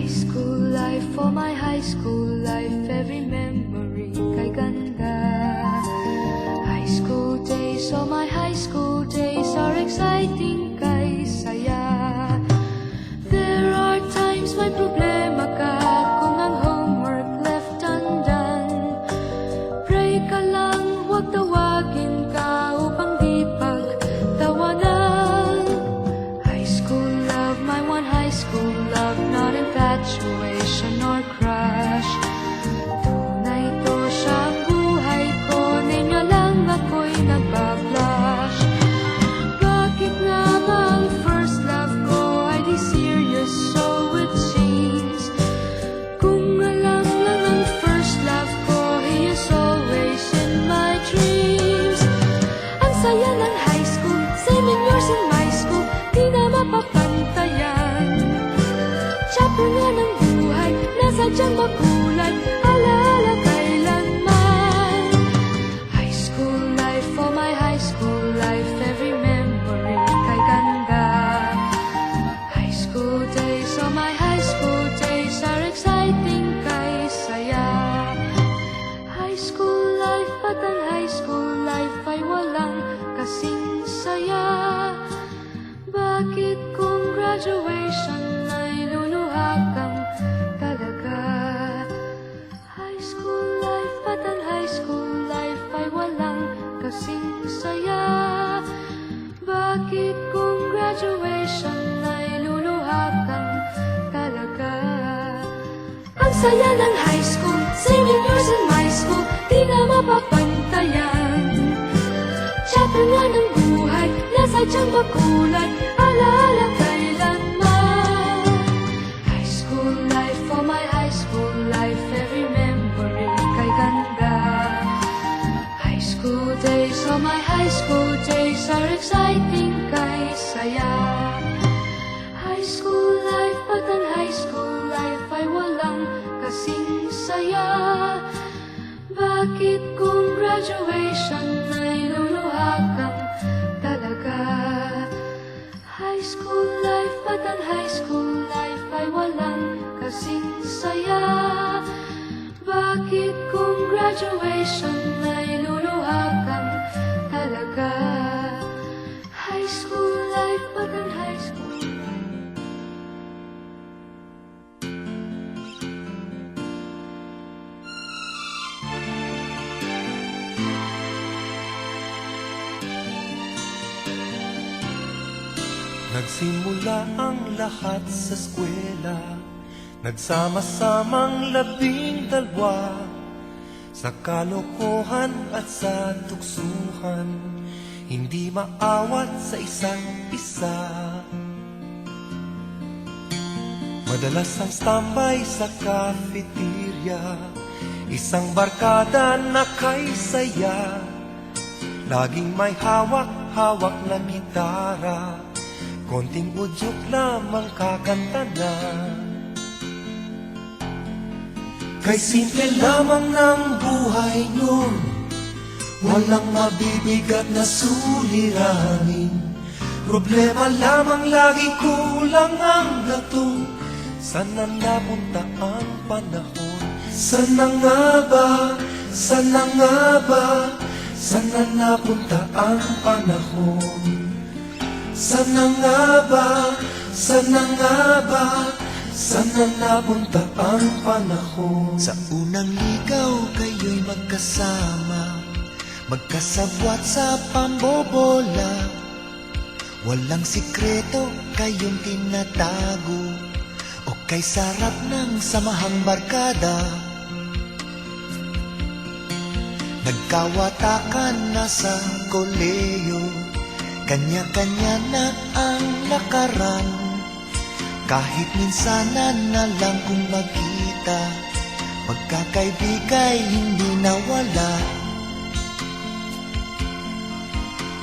school life, for my high school life, every memory kay ganda. High school days, oh my high school days are exciting kay saya. There are times may problema ka kung ang homework left undone. Pray ka lang, huwag tawagin ka upang di pagtawanan. High school love, my one high school love, not infatuation or crush. Tunay to siyang buhay ko, ninyo lang ako'y nagbablush. Bakit nga ba ang first love ko ay di serious, so it seems? Kung alam lang ang first love ko, he is always in my dreams. Ang saya ng high school, 7 years in my school, di na mapapantayan. Chapter nga ng buhay, nasadyang makulay, alaala kailanman. High school life, for my high school life, every memory kay ganda. High school days, oh my high school days are exciting kay saya. High school life, at ang high school life ay walang kasing saya. Bakit kung graduation ay luluha kang talaga? High school life, at ang high school life ay walang kasing saya. Bakit kung graduation ay luluha kang talaga? Ang saya ng high school, 7 years in my school, di na mapapantayan. Chapter nga ng buhay, nasadyang makulay, alaala kailanman. High school life, for my high school life, every memory kay ganda. High school days, oh my high school days are exciting kay saya. High school life, at ang high school life ay walang kasing saya. Bakit kung graduation ay luluha kang talaga? High school life, at ang high school life ay walang kasing saya. Bakit kung graduation ay luluha kang talaga? High school life, at ang high school Nagsimula ang lahat sa eskwela, nagsama-samang 12 sa kalokohan at sa tuksuhan, hindi maawat sa isa't isa. Madalas ang standby sa cafeteria, isang barkada na kay saya, laging may hawak-hawak na gitara, konting udyok lamang kakanta na. Kay simple lamang ng buhay nun, walang mabibigat na suliranin. Problema lamang lagi, kulang ang gatong. Sana napunta ang panahon? Sana nga ba? Sana nga ba? Sana napunta ang panahon? Sana nga ba? Sana nga ba? Sana napunta ang panahon? Sa unang ligaw kayo'y magkasama, magkasabwat sa pambobola. Walang sikreto kayong tinatago, o kay sarap ng samahang barkada. Nagkawatakan na sa koleyo, kanya-kanya na ang lakaran. Kahit minsanan na lang kung magkita, pagkakaibigay hindi nawala.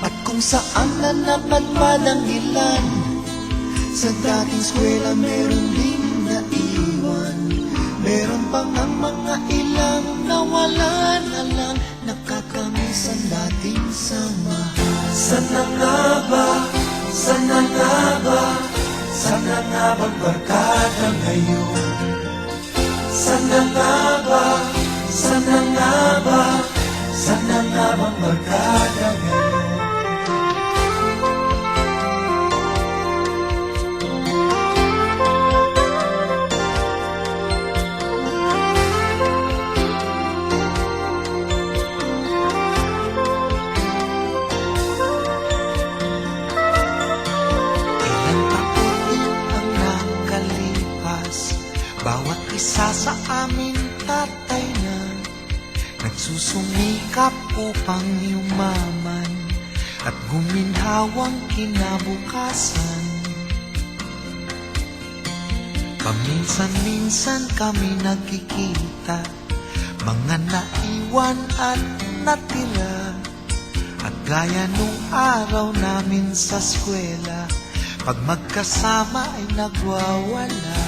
At kung saan na napadpad ang ilan, sa dating eskwela meron din naiwan. Meron pang ang mga ilang nawalan na lang, nakakamiss ang dating samahan. Sana nga ba? Sana nga ba? Sana nga bang barkada ngayon? ngayon. Sana nga ba, sana nga ba, sana nga bang barkada ngayon? Ilang taon ang nakalipas, bawat isa sa amin tatay na nagsusumikap upang yumaman at guminhawang kinabukasan. Paminsan-minsan kami nagkikita, mga naiwan at natira. At gaya nung araw namin sa eskwela, pag magkasama ay nagwawala.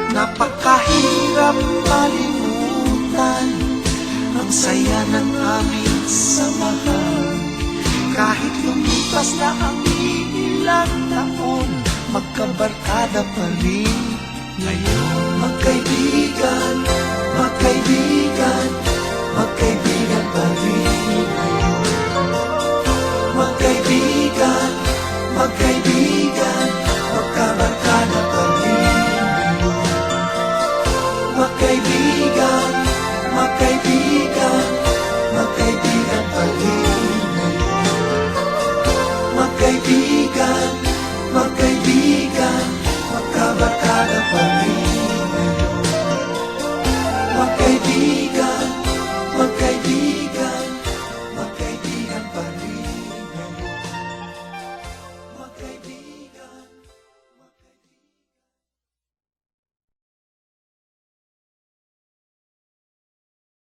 Napakahirap malimutan ang saya ng aming samahan. Kahit lumipas na ang ilang taon, magkabarkada pa rin ngayon. Magkaibigan, magkaibigan,